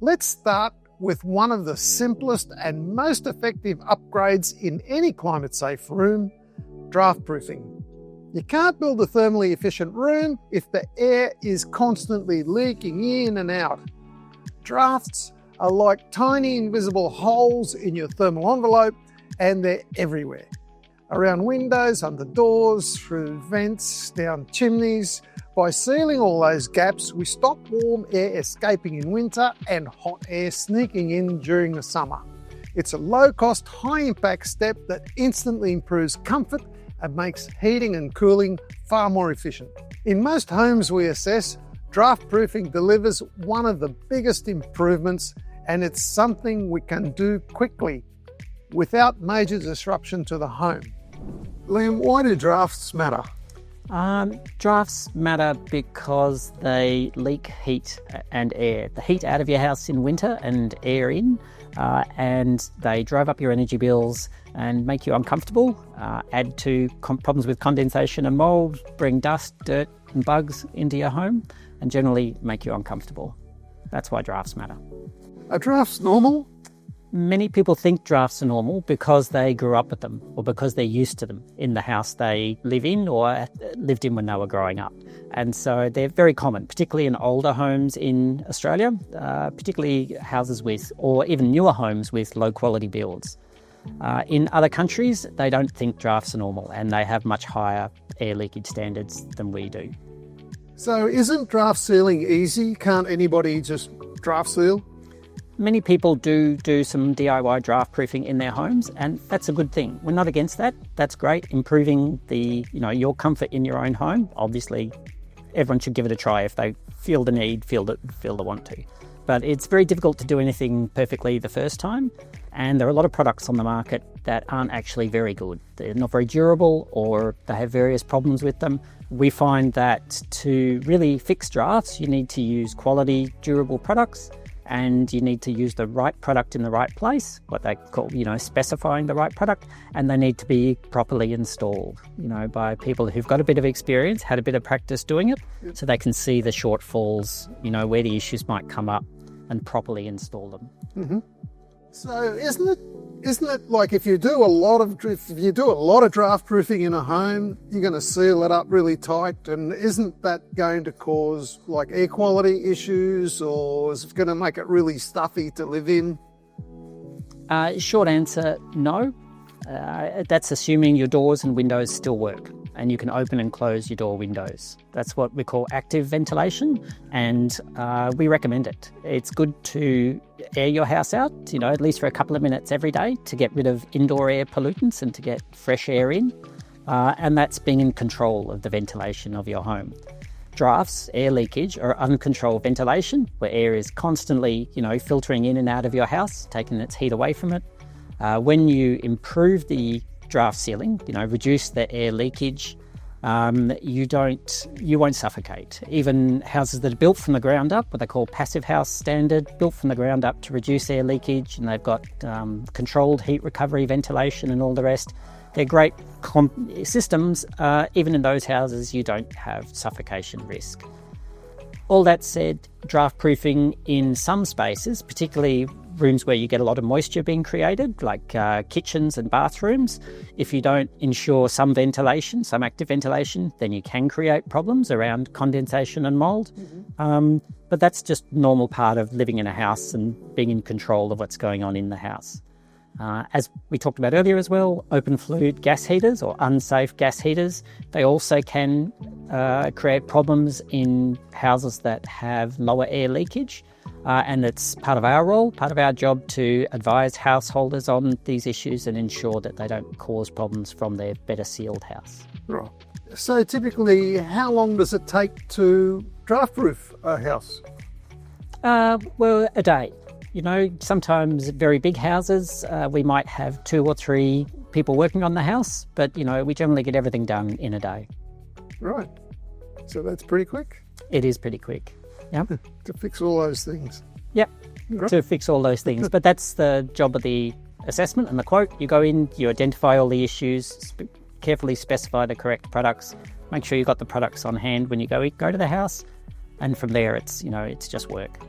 Let's start with one of the simplest and most effective upgrades in any climate-safe room, draft-proofing. You can't build a thermally efficient room if the air is constantly leaking in and out. Drafts are like tiny invisible holes in your thermal envelope, and they're everywhere. Around windows, under doors, through vents, down chimneys. By sealing all those gaps, we stop warm air escaping in winter and hot air sneaking in during the summer. It's a low-cost, high-impact step that instantly improves comfort and makes heating and cooling far more efficient. In most homes we assess, draft-proofing delivers one of the biggest improvements, and it's something we can do quickly without major disruption to the home. Liam, why do drafts matter? Drafts matter because they leak heat and air. The heat out of your house in winter and air in, and they drive up your energy bills and make you uncomfortable, add to problems with condensation and mould, bring dust, dirt and bugs into your home, and generally make you uncomfortable. That's why drafts matter. Are drafts normal? Many people think drafts are normal because they grew up with them or because they're used to them in the house they live in or lived in when they were growing up. And so they're very common, particularly in older homes in Australia, particularly houses with, or even newer homes with low quality builds. In other countries, they don't think drafts are normal and they have much higher air leakage standards than we do. So isn't draft sealing easy? Can't anybody just draft seal? Many people do some DIY draft proofing in their homes, and that's a good thing. We're not against that. That's great, improving your comfort in your own home. Obviously, everyone should give it a try if they feel the need, feel the want to. But it's very difficult to do anything perfectly the first time, and there are a lot of products on the market that aren't actually very good. They're not very durable, or they have various problems with them. We find that to really fix drafts, you need to use quality, durable products, and you need to use the right product in the right place, what they call, specifying the right product, and they need to be properly installed, by people who've got a bit of experience, had a bit of practice doing it, so they can see the shortfalls, where the issues might come up, and properly install them. Mm-hmm. So isn't it like if you do a lot of draft proofing in a home, you're going to seal it up really tight, and isn't that going to cause like air quality issues, or is it going to make it really stuffy to live in? Short answer, no. That's assuming your doors and windows still work and you can open and close your door windows. That's what we call active ventilation, and we recommend it. It's good to air your house out, at least for a couple of minutes every day to get rid of indoor air pollutants and to get fresh air in, and that's being in control of the ventilation of your home. Drafts, air leakage, or uncontrolled ventilation, where air is constantly, filtering in and out of your house, taking its heat away from it. When you improve the draft sealing, reduce the air leakage, you won't suffocate. Even houses that are built from the ground up, what they call passive house standard, built from the ground up to reduce air leakage, and they've got controlled heat recovery, ventilation and all the rest. They're great systems. Even in those houses, you don't have suffocation risk. All that said, draft proofing in some spaces, particularly rooms where you get a lot of moisture being created, like kitchens and bathrooms, if you don't ensure some ventilation, some active ventilation, then you can create problems around condensation and mould. Mm-hmm. But that's just normal part of living in a house and being in control of what's going on in the house. As we talked about earlier as well, open flue gas heaters or unsafe gas heaters, they also can create problems in houses that have lower air leakage. And it's part of our role, part of our job to advise householders on these issues and ensure that they don't cause problems from their better sealed house. Right. So typically, how long does it take to draft proof a house? Well, a day. Sometimes very big houses, we might have 2 or 3 people working on the house, but, we generally get everything done in a day. Right. So that's pretty quick? It is pretty quick. Yep. To fix all those things. Yep, Right. To fix all those things. But that's the job of the assessment and the quote. You go in, you identify all the issues, carefully specify the correct products, make sure you've got the products on hand when you go to the house, and from there it's just work.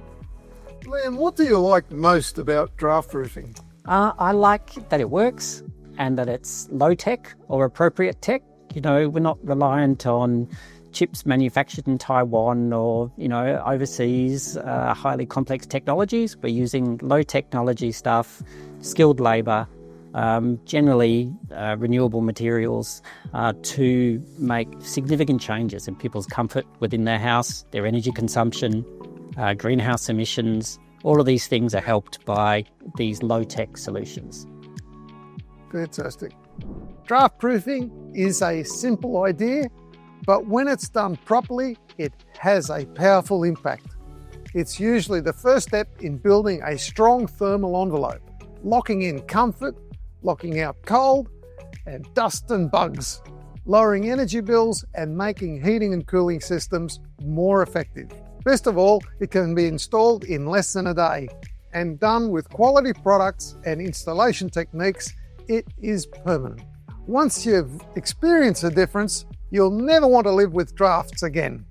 Liam, what do you like most about draft roofing? I like that it works and that it's low tech or appropriate tech. You know, we're not reliant on chips manufactured in Taiwan or, overseas highly complex technologies. We're using low technology stuff, skilled labour, generally renewable materials to make significant changes in people's comfort within their house, their energy consumption, greenhouse emissions. All of these things are helped by these low-tech solutions. Fantastic. Draft proofing is a simple idea, but when it's done properly, it has a powerful impact. It's usually the first step in building a strong thermal envelope, locking in comfort, locking out cold and dust and bugs, lowering energy bills and making heating and cooling systems more effective. Best of all, it can be installed in less than a day, and done with quality products and installation techniques, it is permanent. Once you've experienced the difference, you'll never want to live with drafts again.